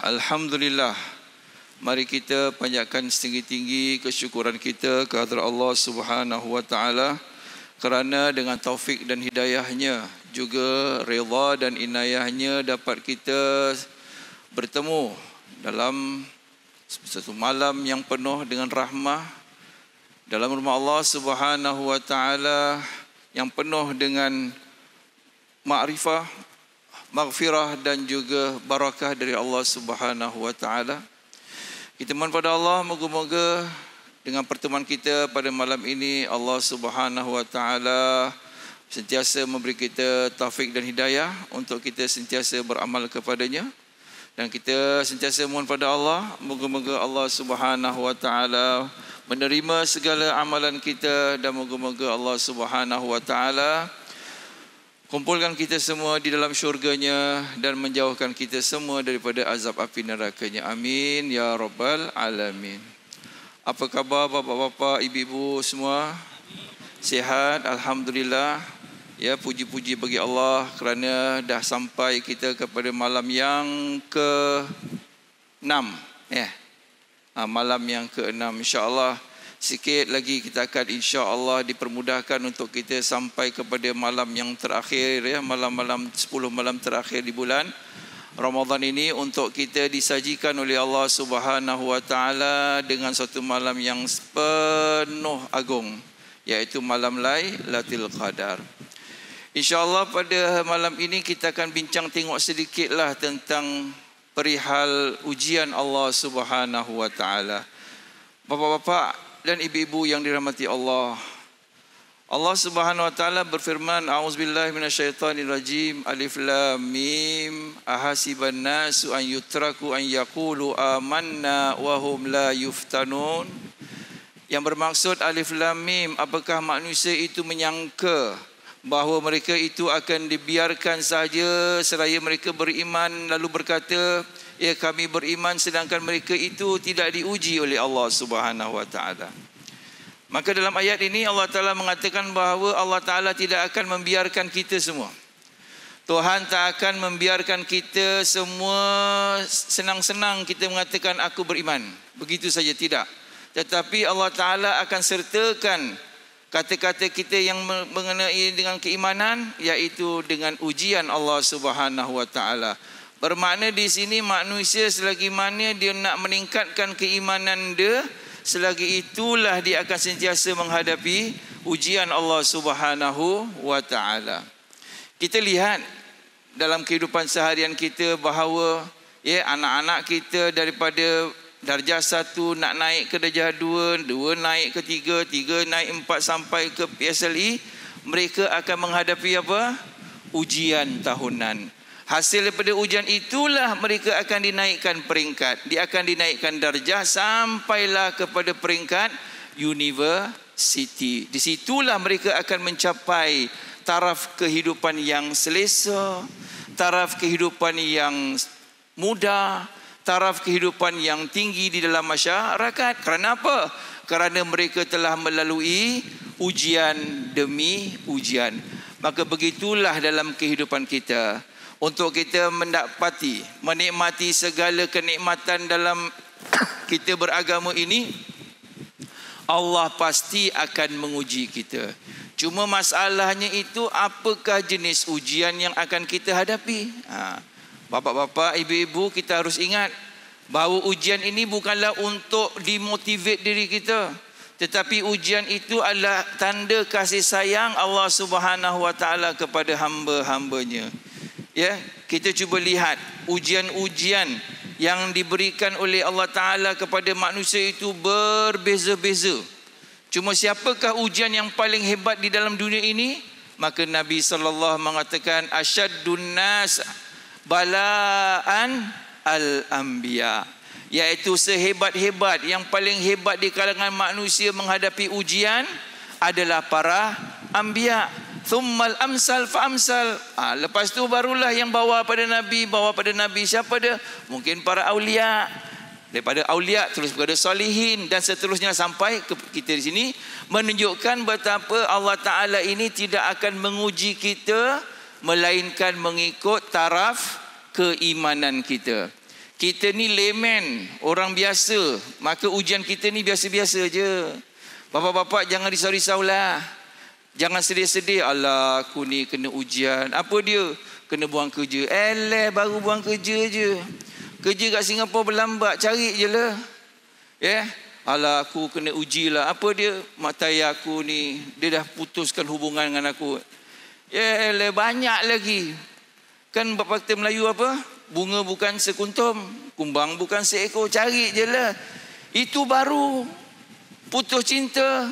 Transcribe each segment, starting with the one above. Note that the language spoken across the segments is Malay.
Alhamdulillah. Mari kita panjatkan setinggi-tinggi kesyukuran kita kehadrat Allah Subhanahu wa taala kerana dengan taufik dan hidayahnya, juga redha dan inayahnya dapat kita bertemu dalam satu malam yang penuh dengan rahmah dalam rumah Allah Subhanahu wa taala, yang penuh dengan makrifah, maghfirah dan juga barakah dari Allah Subhanahu wa taala. Kita mohon pada Allah, moga-moga dengan pertemuan kita pada malam ini Allah Subhanahu wa taala sentiasa memberi kita taufik dan hidayah untuk kita sentiasa beramal kepadanya. Dan kita sentiasa mohon pada Allah, moga-moga Allah Subhanahu wa taala menerima segala amalan kita, dan moga-moga Allah Subhanahu wa taala kumpulkan kita semua di dalam syurganya dan menjauhkan kita semua daripada azab api nerakanya. Amin ya rabbal alamin. Apa khabar bapa-bapa, ibu-ibu semua? Sihat? Alhamdulillah. Ya, puji-puji bagi Allah kerana dah sampai kita kepada malam yang ke-6. Malam yang ke-6, insya-Allah. Sikit lagi kita akan insya-Allah dipermudahkan untuk kita sampai kepada malam yang terakhir, ya, malam-malam 10 malam terakhir di bulan Ramadan ini, untuk kita disajikan oleh Allah Subhanahu wa taala dengan satu malam yang penuh agung, iaitu malam Lailatul Qadar. Insya-Allah pada malam ini kita akan bincang tengok sedikitlah tentang perihal ujian Allah Subhanahu wa taala. Bapa-bapa dan ibu-ibu yang dirahmati Allah, Allah Subhanahu wa taala berfirman, a'udzubillahi minasyaitonirrajim, alif lam mim, ahasiban nasu an yutraku an yaqulu amanna wa hum la yuftanun. Yang bermaksud alif lam mim, apakah manusia itu menyangka bahawa mereka itu akan dibiarkan saja seraya mereka beriman lalu berkata, ya kami beriman, sedangkan mereka itu tidak diuji oleh Allah Subhanahu wa taala. Maka dalam ayat ini Allah Taala mengatakan bahawa Allah Taala tidak akan membiarkan kita semua. Tuhan tak akan membiarkan kita semua senang-senang kita mengatakan aku beriman, begitu saja, tidak. Tetapi Allah Taala akan sertakan kata-kata kita yang mengenai dengan keimanan, iaitu dengan ujian Allah Subhanahu wa taala. Bermakna di sini manusia selagi mana dia nak meningkatkan keimanan dia, selagi itulah dia akan sentiasa menghadapi ujian Allah Subhanahu wa taala. Kita lihat dalam kehidupan seharian kita bahawa anak-anak kita daripada darjah 1 nak naik ke darjah 2, 2 naik ke 3, 3 naik 4 sampai ke PSLE, mereka akan menghadapi apa? Ujian tahunan. Hasil daripada ujian itulah mereka akan dinaikkan peringkat. Dia akan dinaikkan darjah sampailah kepada peringkat universiti. Di situlah mereka akan mencapai taraf kehidupan yang selesa, taraf kehidupan yang mudah, taraf kehidupan yang tinggi di dalam masyarakat. Kerana apa? Kerana mereka telah melalui ujian demi ujian. Maka begitulah dalam kehidupan kita. Untuk kita mendapati, menikmati segala kenikmatan dalam kita beragama ini, Allah pasti akan menguji kita. Cuma masalahnya itu, apakah jenis ujian yang akan kita hadapi? Bapak-bapak, ibu-ibu, kita harus ingat bahawa ujian ini bukanlah untuk dimotivate diri kita, tetapi ujian itu adalah tanda kasih sayang Allah Subhanahu wa taala kepada hamba-hambanya. Ya, kita cuba lihat ujian-ujian yang diberikan oleh Allah Ta'ala kepada manusia itu berbeza-beza. Cuma siapakah ujian yang paling hebat di dalam dunia ini? Maka Nabi SAW mengatakan, asyaddun nas balaan al-anbiya, iaitu sehebat-hebat, yang paling hebat di kalangan manusia menghadapi ujian adalah para anbiya. Thummal amsal fa amsal. Lepas tu barulah yang bawa pada Nabi siapa dia? Mungkin para aulia. Daripada aulia terus kepada salihin dan seterusnya sampai ke kita di sini, menunjukkan betapa Allah Taala ini tidak akan menguji kita melainkan mengikut taraf keimanan kita. Kita ni layman, orang biasa. Maka ujian kita ni biasa-biasa je. Bapak-bapak jangan risau-risaulah. Jangan sedih-sedih. Alah, aku ni kena ujian. Apa dia? Kena buang kerja. Baru buang kerja je. Kerja kat Singapura berlambat. Cari je lah. Ya. Alah, aku kena uji lah. Apa dia? Mak tayar aku ni, dia dah putuskan hubungan dengan aku. Banyak lagi. Kan bapak kita Melayu apa? Bunga bukan sekuntum, kumbang bukan seekor. Cari je lah. Itu baru putus cinta.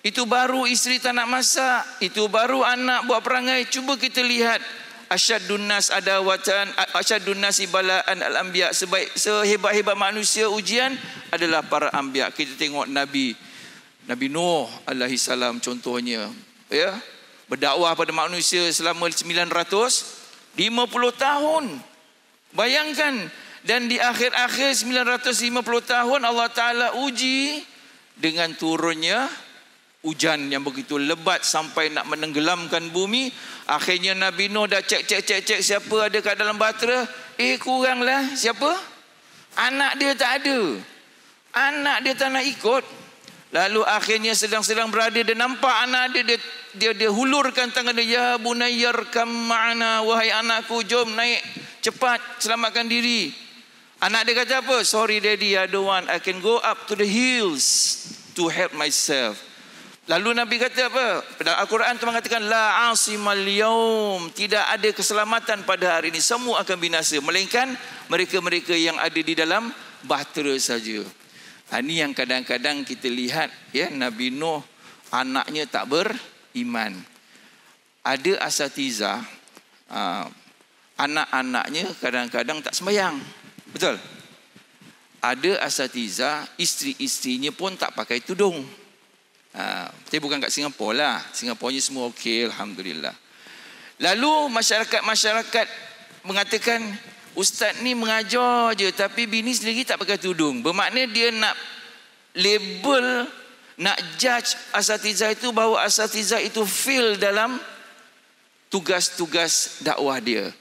Itu baru isteri tak nak masak. Itu baru anak buat perangai. Cuba kita lihat. Asyaddun nas adawatan, asyaddun nasi balaan al-anbiya. Sehebat-hebat manusia ujian adalah para anbiya. Kita tengok Nabi Nuh alaihi salam contohnya, ya, berdakwah pada manusia selama 950 tahun. Bayangkan, dan di akhir-akhir 950 tahun Allah Taala uji dengan turunnya hujan yang begitu lebat sampai nak menenggelamkan bumi. Akhirnya Nabi Nuh dah cek siapa ada kat dalam bahtera. Kuranglah. Siapa? Anak dia tak ada. Anak dia tak nak ikut. Lalu akhirnya sedang-sedang berada, dia nampak anak dia hulurkan tangan dia. Ya bunayyarkam ma'ana, wahai anakku, jom naik cepat selamatkan diri. Anak dia kata apa? Sorry daddy, I don't want. I can go up to the hills to help myself. Lalu Nabi kata apa? Dalam Al-Quran tu mengatakan la asimal yaum, tidak ada keselamatan pada hari ini, semua akan binasa melainkan mereka-mereka yang ada di dalam bahtera saja. Ini yang kadang-kadang kita lihat, ya, Nabi Nuh anaknya tak beriman. Ada asatizah, anak-anaknya kadang-kadang tak sembahyang. Betul? Ada asatizah, isteri-isterinya pun tak pakai tudung. Tapi bukan kat Singapura lah. Singaporanya semua okey, alhamdulillah. Lalu masyarakat mengatakan, ustaz ni mengajar je tapi bini sendiri tak pakai tudung. Bermakna dia nak label, nak judge asatizah itu bahawa asatizah itu fail dalam tugas-tugas dakwah dia.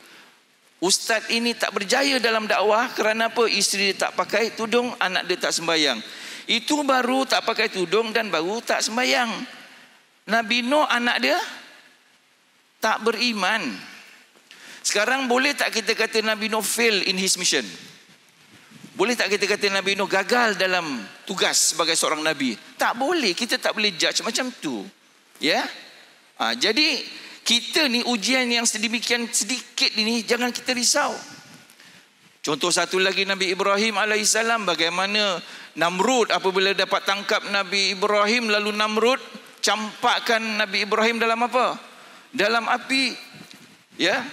Ustaz ini tak berjaya dalam dakwah kerana apa? Isteri dia tak pakai tudung, anak dia tak sembahyang. Itu baru tak pakai tudung dan baru tak sembahyang. Nabi Nuh anak dia tak beriman. Sekarang boleh tak kita kata Nabi Nuh fail in his mission? Boleh tak kita kata Nabi Nuh gagal dalam tugas sebagai seorang Nabi? Tak boleh. Kita tak boleh judge macam tu. Ya? Jadi kita ni ujian yang sedemikian sedikit ini jangan kita risau. Contoh satu lagi, Nabi Ibrahim alaihissalam, bagaimana Namrud apabila dapat tangkap Nabi Ibrahim, lalu Namrud campakkan Nabi Ibrahim dalam apa? Dalam api. Ya.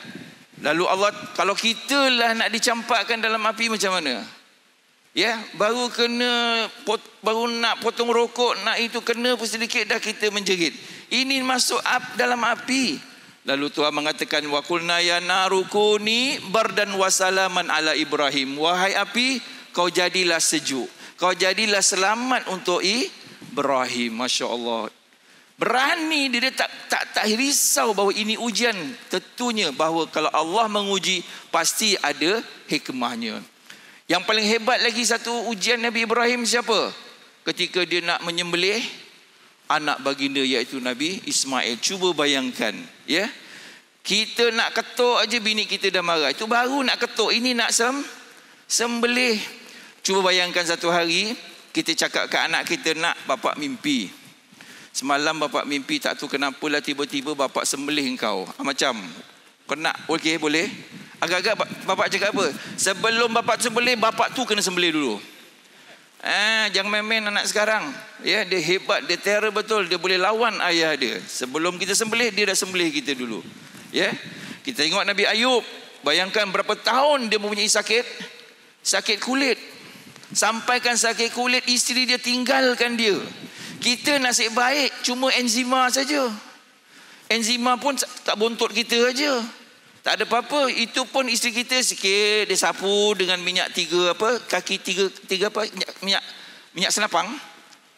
Lalu Allah, kalau kita lah nak dicampakkan dalam api macam mana? Ya, baru nak potong rokok, nak itu kena pun sedikit dah kita menjerit. Ini masuk dalam api. Lalu Tuhan mengatakan wa qulna ya narukuni bardan wa salaman ala Ibrahim. Wahai api, kau jadilah sejuk. Kau jadilah selamat untuk Ibrahim. Masya-Allah. Berani dia tak risau bahawa ini ujian. Tentunya bahawa kalau Allah menguji pasti ada hikmahnya. Yang paling hebat lagi satu ujian Nabi Ibrahim siapa? Ketika dia nak menyembelih anak baginda iaitu Nabi Ismail. Cuba bayangkan, ya. Kita nak ketuk aja bini kita dah marah. Itu baru nak ketuk, ini nak sembelih. Cuba bayangkan satu hari kita cakap ke anak kita, nak bapak mimpi. Semalam bapak mimpi tak tahu kenapalah tiba-tiba bapak sembelih engkau. Macam kau nak, okey boleh? Agak-agak bapak cakap apa? Sebelum bapak sembelih, bapak tu kena sembelih dulu. Jangan main-main anak sekarang. Ya, dia hebat, dia terror betul, dia boleh lawan ayah dia. Sebelum kita sembelih, dia dah sembelih kita dulu. Ya. Kita tengok Nabi Ayub, bayangkan berapa tahun dia mempunyai sakit kulit. Sampaikan sakit kulit, isteri dia tinggalkan dia. Kita nasib baik cuma enzima saja. Enzima pun tak bontot kita aja. Tak ada apa-apa. Itu pun isteri kita sikit dia sapu dengan minyak tiga apa? Minyak senapang.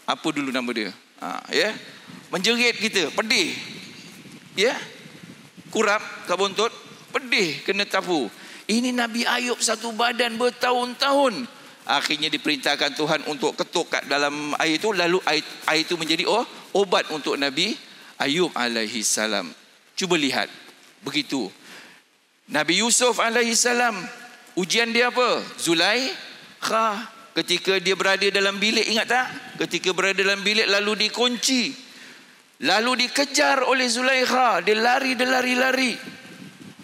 Apa dulu nama dia? Ya. Menjerit kita, pedih. Ya. Kurap kat bontot, pedih kena tapu. Ini Nabi Ayub satu badan bertahun-tahun. Akhirnya diperintahkan Tuhan untuk ketuk kat dalam air itu. Lalu air itu menjadi obat untuk Nabi Ayub alaihi salam. Cuba lihat. Begitu. Nabi Yusuf alaihi salam, ujian dia apa? Zulaikha. Ketika dia berada dalam bilik, ingat tak? Ketika berada dalam bilik lalu dikunci. Lalu dikejar oleh Zulaikha. Dia lari.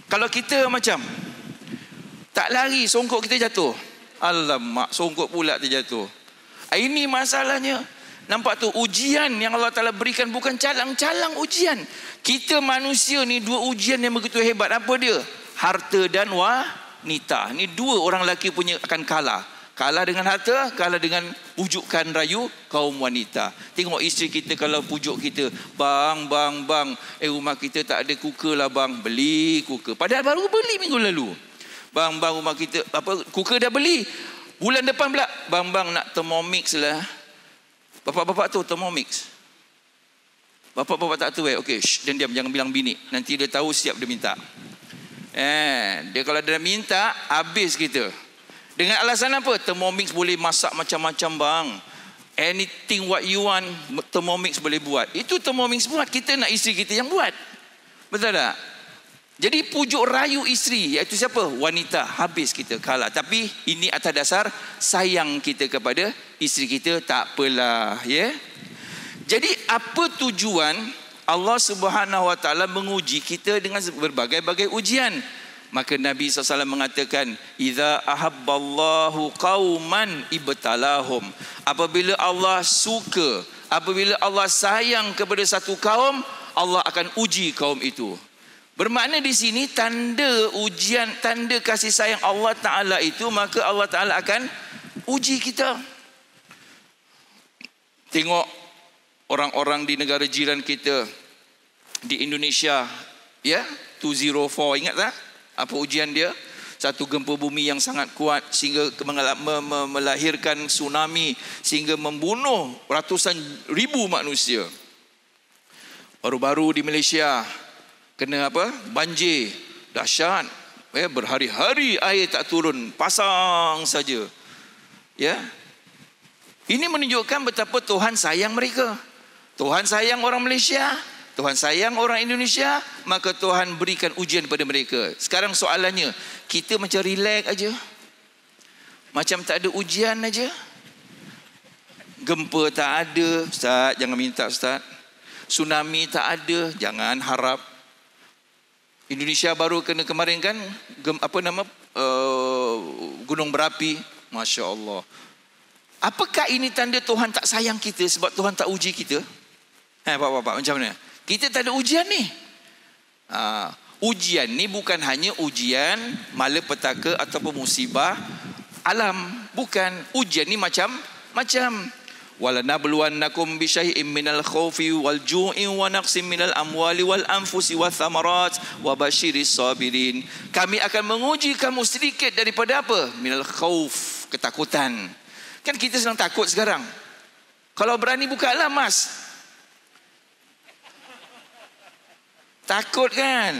Kalau kita macam tak lari, songkok kita jatuh. Alamak, songkok pula terjatuh. Ini masalahnya. Nampak tu, ujian yang Allah Ta'ala berikan bukan calang-calang ujian. Kita manusia ni dua ujian yang begitu hebat. Apa dia? Harta dan wanita. Ni dua orang lelaki punya akan kalah. Kalah dengan harta, kalah dengan pujukan rayu kaum wanita. Tengok isteri kita kalau pujuk kita, bang, rumah kita tak ada cooker lah bang, beli cooker. Padahal baru beli minggu lalu. Bang, rumah kita cooker dah beli. Bulan depan pula, bang nak Thermomix lah. Bapak-bapak tu Thermomix. Bapak-bapak tak tahu okey, dan diam, jangan bilang bini. Nanti dia tahu siap dia minta. Dia kalau dia minta, habis kita. Dengan alasan apa? Thermomix boleh masak macam-macam bang. Anything what you want, Thermomix boleh buat. Itu Thermomix buat, kita nak isteri kita yang buat. Betul tak? Jadi pujuk rayu isteri, iaitu siapa? Wanita. Habis kita kalah. Tapi ini atas dasar sayang kita kepada isteri kita. Tak apalah, ya. Jadi apa tujuan Allah Subhanahu Wa Taala menguji kita dengan berbagai-bagai ujian? Maka Nabi SAW mengatakan, "Idza ahabballahu qauman ibtalahum." Apabila Allah suka, apabila Allah sayang kepada satu kaum, Allah akan uji kaum itu. Bermakna di sini tanda ujian, tanda kasih sayang Allah Ta'ala itu, maka Allah Ta'ala akan uji kita. Tengok orang-orang di negara jiran kita, di Indonesia, ya, 204, ingat tak? Apa ujian dia? Satu gempa bumi yang sangat kuat sehingga melahirkan tsunami, sehingga membunuh ratusan ribu manusia. Baru-baru di Malaysia kena apa? Banjir dahsyat. Berhari-hari air tak turun, pasang saja. Ya. Ini menunjukkan betapa Tuhan sayang mereka. Tuhan sayang orang Malaysia, Tuhan sayang orang Indonesia, maka Tuhan berikan ujian kepada mereka. Sekarang soalannya, kita macam relax aja. Macam tak ada ujian aja. Gempa tak ada, Ustaz, jangan minta Ustaz. Tsunami tak ada, jangan harap. Indonesia baru kena kemarin kan, gunung berapi, Masya Allah. Apakah ini tanda Tuhan tak sayang kita sebab Tuhan tak uji kita? Bapak-bapak, macam mana? Kita tak ada ujian ni. Ujian ni bukan hanya ujian malapetaka ataupun musibah alam. Bukan. Ujian ni macam-macam. وَلَنَبْلُوَنَّكُمْ بِشَيْءٍ مِّنَ الْخَوْفِ وَالْجُوعِ وَنَقْصٍ مِّنَ الْأَمْوَالِ وَالْأَنفُسِ وَالثَّمَرَاتِ وَبَشِّرِ الصَّابِرِينَ. Kami akan menguji kamu sedikit daripada apa? Minal khauf, ketakutan. Kan kita sedang takut sekarang. Kalau berani buka alam, mas. Takut kan?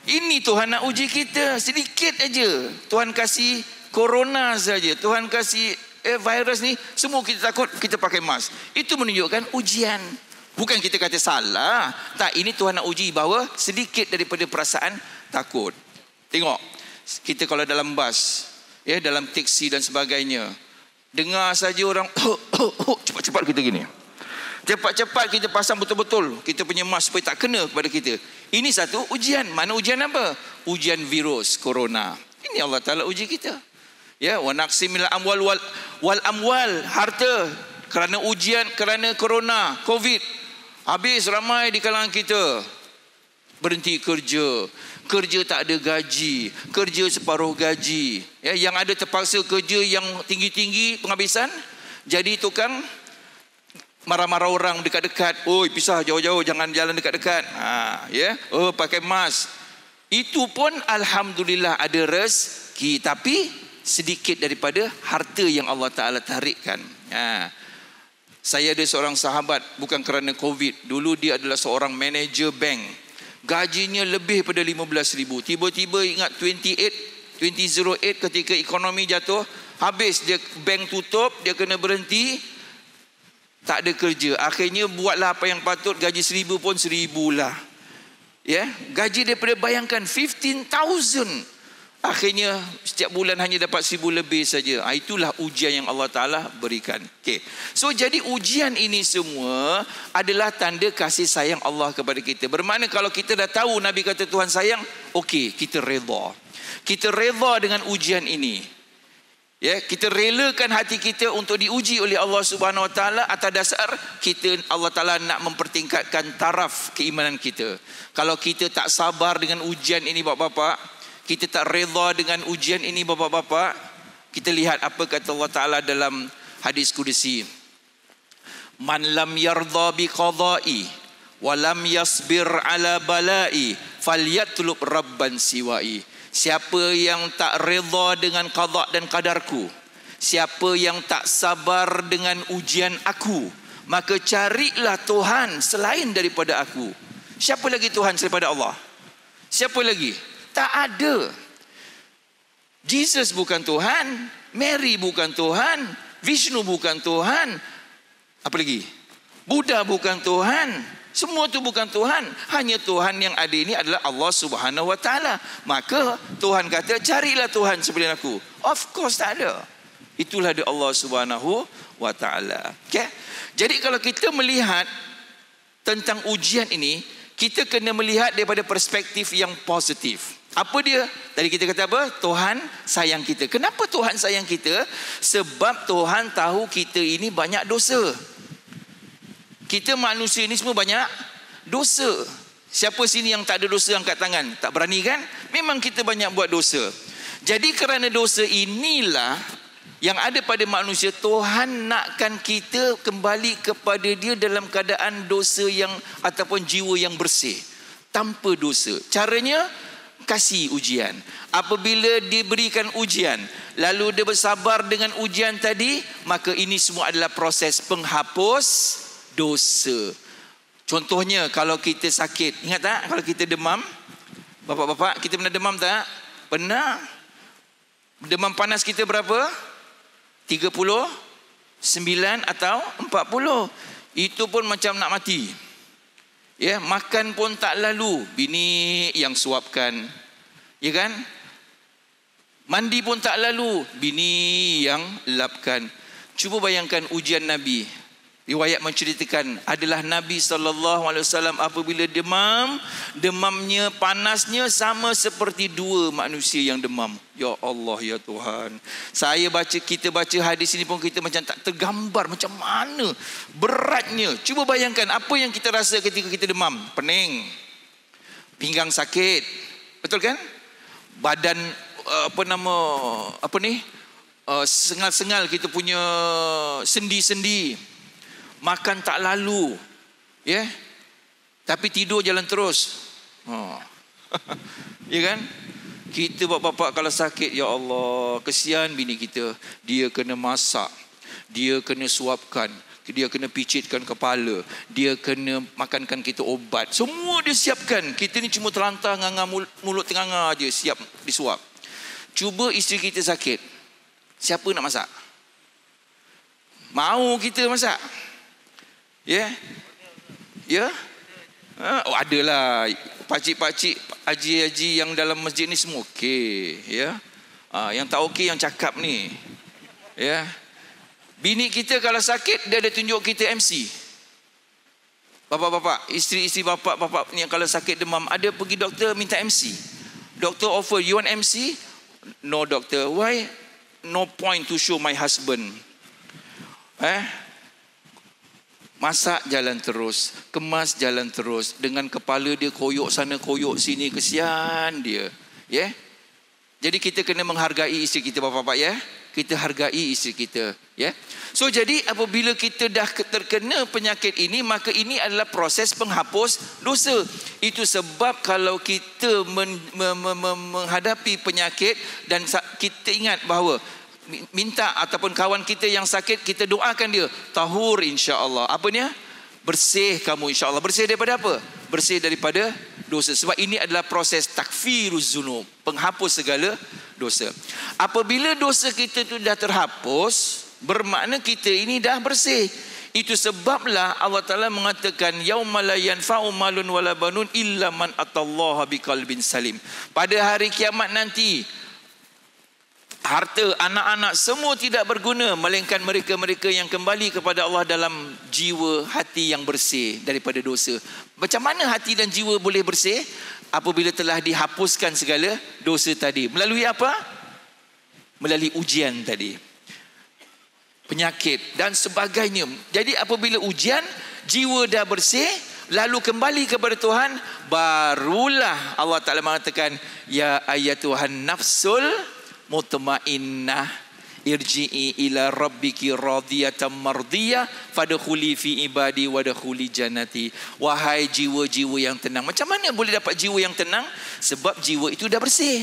Ini Tuhan nak uji kita sedikit aja. Tuhan kasih corona saja, Tuhan kasih virus ni, semua kita takut, kita pakai mask. Itu menunjukkan ujian. Bukan kita kata salah. Tak, ini Tuhan nak uji bahawa sedikit daripada perasaan takut. Tengok, kita kalau dalam bas, ya, dalam teksi dan sebagainya, dengar saja orang cepat-cepat kita gini. Cepat-cepat kita pasang betul-betul kita punya mask supaya tak kena kepada kita. Ini satu ujian. Mana ujian apa? Ujian virus corona. Ini Allah Ta'ala uji kita. Ya, wa naqsimil amwal wal amwal, harta, kerana ujian, kerana corona, covid. Habis ramai di kalangan kita berhenti kerja tak ada gaji, kerja separuh gaji. Ya, yang ada terpaksa kerja yang tinggi-tinggi penghabisan, jadi tukang marah-marah orang dekat-dekat. Oi, pisah jauh-jauh, jangan jalan dekat-dekat. Ya, pakai mask. Itu pun alhamdulillah ada rezeki, tapi sedikit daripada harta yang Allah Ta'ala tarikkan. Saya ada seorang sahabat, bukan kerana COVID. Dulu dia adalah seorang manager bank. Gajinya lebih pada 15,000. Tiba-tiba ingat 28 2008 ketika ekonomi jatuh, habis dia bank tutup, dia kena berhenti, tak ada kerja. Akhirnya buatlah apa yang patut, gaji 1,000 pun 1,000 lah. Ya, gaji daripada bayangkan 15,000. Akhirnya setiap bulan hanya dapat 1,000 lebih saja. Itulah ujian yang Allah Ta'ala berikan. Okay. So jadi ujian ini semua adalah tanda kasih sayang Allah kepada kita. Bermakna kalau kita dah tahu Nabi kata Tuhan sayang, okey, kita redha. Kita redha dengan ujian ini. Ya, kita relakan hati kita untuk diuji oleh Allah Subhanahu Wa Taala atas dasar kita, Allah Taala nak mempertingkatkan taraf keimanan kita. Kalau kita tak sabar dengan ujian ini bapak-bapak, kita tak redha dengan ujian ini bapak-bapak, kita lihat apa kata Allah Taala dalam hadis kudusi. Man lam yardha bi qada'i wa lam yasbir ala bala'i falyatlub rabban siwa'i. Siapa yang tak redha dengan qada dan qadarku, siapa yang tak sabar dengan ujian aku, maka carilah Tuhan selain daripada aku. Siapa lagi Tuhan daripada Allah? Siapa lagi? Tak ada. Jesus bukan Tuhan, Mary bukan Tuhan, Vishnu bukan Tuhan, apa lagi? Buddha bukan Tuhan. Semua itu bukan Tuhan. Hanya Tuhan yang ada ini adalah Allah Subhanahu Wa Taala. Maka Tuhan kata carilah Tuhan selain aku. Of course tak ada. Itulah dia Allah Subhanahu Wa Taala. Okay? Jadi kalau kita melihat tentang ujian ini, kita kena melihat daripada perspektif yang positif. Apa dia? Tadi kita kata apa? Tuhan sayang kita. Kenapa Tuhan sayang kita? Sebab Tuhan tahu kita ini banyak dosa. Kita manusia ini semua banyak dosa. Siapa sini yang tak ada dosa angkat tangan? Tak berani kan? Memang kita banyak buat dosa. Jadi kerana dosa inilah yang ada pada manusia, Tuhan nakkan kita kembali kepada Dia dalam keadaan dosa yang ataupun jiwa yang bersih, tanpa dosa. Caranya kasih ujian. Apabila diberikan ujian, lalu dia bersabar dengan ujian tadi, maka ini semua adalah proses penghapus dosa. Contohnya kalau kita sakit, ingat tak kalau kita demam? Bapak-bapak, kita pernah demam tak? Pernah. Demam panas kita berapa? 39 atau 40. Itu pun macam nak mati. Ya, makan pun tak lalu, bini yang suapkan. Ya kan? Mandi pun tak lalu, bini yang lapkan. Cuba bayangkan ujian Nabi. Riwayat menceritakan adalah Nabi SAW apabila demam, demamnya, panasnya sama seperti dua manusia yang demam. Ya Allah, ya Tuhan. Kita baca hadis ini pun kita macam tak tergambar macam mana beratnya. Cuba bayangkan apa yang kita rasa ketika kita demam. Pening, pinggang sakit, betul kan? Badan sengal-sengal kita punya sendi-sendi. Makan tak lalu, ya, tapi tidur jalan terus. Ya kan? Kita bapak-bapak kalau sakit, ya Allah, kesian bini kita. Dia kena masak, dia kena suapkan, dia kena picitkan kepala, dia kena makankan kita obat. Semua dia siapkan. Kita ni cuma terlantar nganga mulut tenganga aje siap disuap. Cuba isteri kita sakit, siapa nak masak? Mau kita masak? Ya, ya, adalah pakcik-pakcik, haji-haji yang dalam masjid ni semua okey, ya. Yang tak okey yang cakap ni, ya. Bini kita kalau sakit dia ada tunjuk kita MC. Bapak-bapak, isteri-isteri bapak-bapak yang kalau sakit demam ada pergi doktor minta MC. Doktor offer, you want MC? No doctor. Why? No point to show my husband. Masak jalan terus, kemas jalan terus, dengan kepala dia koyok sana koyok sini, kesian dia, ya. Jadi kita kena menghargai isteri kita bapak-bapak, ya. Kita hargai isteri kita, ya. So jadi apabila kita dah terkena penyakit ini, maka ini adalah proses penghapus dosa. Itu sebab kalau kita menghadapi penyakit dan kita ingat bahawa minta ataupun kawan kita yang sakit, kita doakan dia tahur insya-Allah. Apa dia? Bersih kamu insya-Allah. Bersih daripada apa? Bersih daripada dosa. Sebab ini adalah proses takfiruz zunub, penghapus segala dosa. Apabila dosa kita tu dah terhapus, bermakna kita ini dah bersih. Itu sebablah Allah Ta'ala mengatakan yauma la yanfa'u malun wala banun illa man atallaha biqalbin salim. Pada hari kiamat nanti, harta, anak-anak semua tidak berguna melainkan mereka-mereka yang kembali kepada Allah dalam jiwa, hati yang bersih daripada dosa. Macam mana hati dan jiwa boleh bersih? Apabila telah dihapuskan segala dosa tadi. Melalui apa? Melalui ujian tadi, penyakit dan sebagainya. Jadi apabila ujian, jiwa dah bersih, lalu kembali kepada Tuhan, barulah Allah Ta'ala mengatakan ya ayatuhan nafsul mutmainnah irji'i ila rabbiki radiyatan mardiyah fadkhuli fi ibadi wadkhuli jannati. Wahai jiwa-jiwa yang tenang. Macam mana boleh dapat jiwa yang tenang? Sebab jiwa itu dah bersih.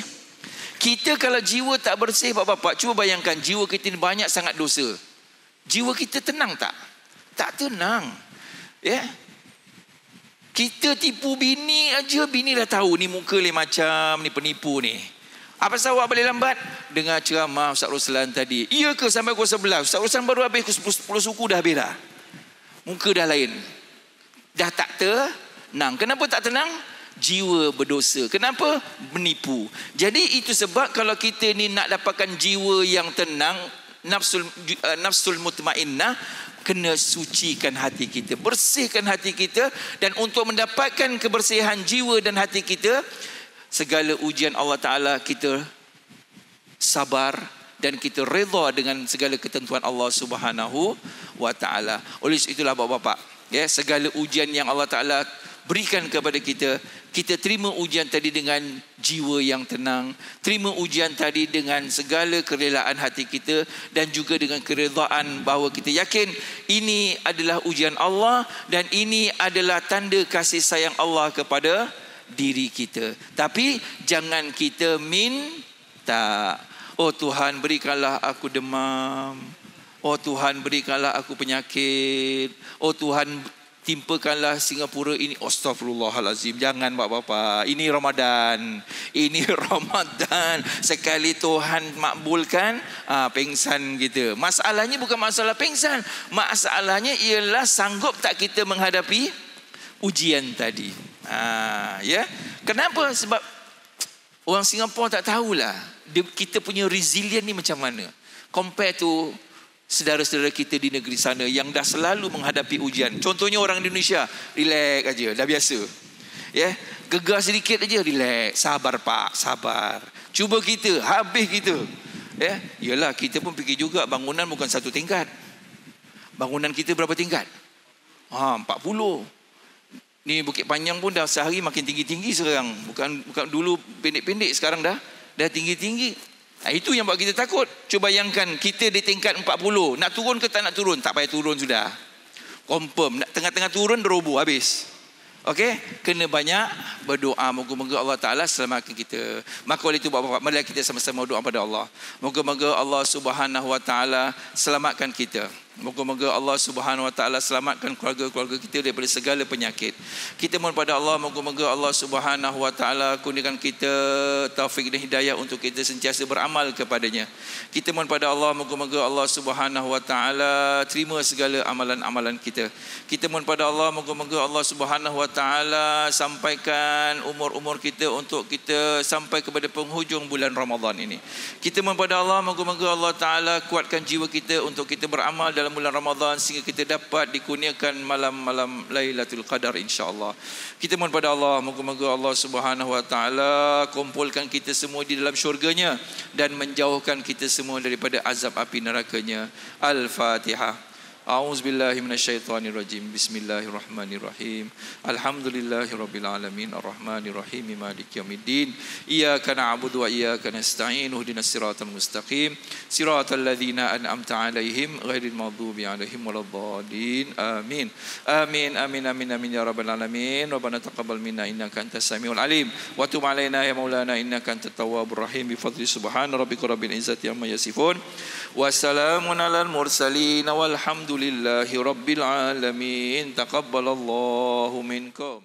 Kita kalau jiwa tak bersih, bapak-bapak, cuba bayangkan jiwa kita ni banyak sangat dosa. Jiwa kita tenang tak? Tak tenang. Ya. Kita tipu bini aja, bini dah tahu ni muka lain macam, ni penipu ni. Apa pasal awak balik lambat? Dengar ceramah Ustaz Ruslan tadi. Iya ke sampai pukul 11? Ustaz Ruslan baru habis 10 suku dah habis dah. Muka dah lain. Dah tak tenang. Kenapa tak tenang? Jiwa berdosa. Kenapa? Menipu. Jadi itu sebab kalau kita ni nak dapatkan jiwa yang tenang, nafsul mutmainnah, kena sucikan hati kita, bersihkan hati kita. Dan untuk mendapatkan kebersihan jiwa dan hati kita, segala ujian Allah Ta'ala kita sabar dan kita redha dengan segala ketentuan Allah Subhanahu wa Ta'ala. Oleh itulah bapak-bapak, ya, segala ujian yang Allah Ta'ala berikan kepada kita, kita terima ujian tadi dengan jiwa yang tenang, terima ujian tadi dengan segala kerelaan hati kita, dan juga dengan keredaan bahawa kita yakin ini adalah ujian Allah dan ini adalah tanda kasih sayang Allah kepada diri kita. Tapi jangan kita minta, oh Tuhan berikanlah aku demam, oh Tuhan berikanlah aku penyakit, oh Tuhan timpakanlah Singapura ini. Astaghfirullahalazim. Jangan bapak-bapak, ini Ramadan. Ini Ramadan. Sekali Tuhan makbulkan, pengsan kita. Masalahnya bukan masalah pengsan, masalahnya ialah sanggup tak kita menghadapi ujian tadi. Ya. Kenapa? Sebab orang Singapura tak tahulah kita punya resilient ni macam mana compare to saudara-saudara kita di negeri sana yang dah selalu menghadapi ujian. Contohnya orang Indonesia, relax aja, dah biasa. Ya, gegar sedikit aja, relax, sabar pak, sabar. Cuba kita, habis kita. Ya, yalah kita pun fikir juga bangunan bukan satu tingkat. Bangunan kita berapa tingkat? 40. Ni Bukit Panjang pun dah sehari makin tinggi-tinggi sekarang. Bukan dulu pendek-pendek, sekarang dah tinggi-tinggi. Itu yang buat kita takut. Cuba bayangkan kita di tingkat 40. Nak turun ke tak nak turun? Tak payah turun sudah. Confirm. Nak tengah-tengah turun roboh habis. Okey, kena banyak berdoa. Moga-moga Allah Ta'ala selamatkan kita. Maka oleh itu bapak-bapak, mari kita sama-sama doa pada Allah. Moga-moga Allah Subhanahu Wa Ta'ala selamatkan kita. Moga-moga Allah Subhanahu Wa Ta'ala selamatkan keluarga-keluarga kita daripada segala penyakit. Kita mohon pada Allah, moga-moga Allah Subhanahu Wa Ta'ala kurniakan kita taufik dan hidayah untuk kita sentiasa beramal kepadanya. Kita mohon pada Allah, moga-moga Allah Subhanahu Wa Ta'ala terima segala amalan-amalan kita. Kita mohon pada Allah, moga-moga Allah Subhanahu Wa Ta'ala sampaikan umur-umur kita untuk kita sampai kepada penghujung bulan Ramadan ini. Kita mohon pada Allah, moga-moga Allah Ta'ala kuatkan jiwa kita untuk kita beramal dalam bulan Ramadan sehingga kita dapat dikurniakan malam-malam Lailatul Qadar insya-Allah. Kita mohon pada Allah, moga-moga Allah Subhanahu Wa Ta'ala kumpulkan kita semua di dalam syurganya dan menjauhkan kita semua daripada azab api nerakanya. Al-Fatihah. A'udzubillahi minasyaitonirrajim. Bismillahirrahmanirrahim. Alhamdulillahirabbil alamin arrahmanirrahim maliki yaumiddin. Iyyaka na'budu wa iyyaka nasta'in. Ihdinas siratal mustaqim. Siratal ladzina an'amta 'alaihim ghairil maghdubi 'alaihim waladdallin. Amin. Amin amin amin amin ya rabbal alamin. Rabbana taqabbal minna innaka antas samiul alim wa tub 'alaina ya maulana innaka antat tawwabur rahim. Bi fadli subhana rabbika rabbil izzati amma yasifun. Wassalamun alal mursalin walhamdulillahi rabbil alamin. Taqabbalallahu minkum.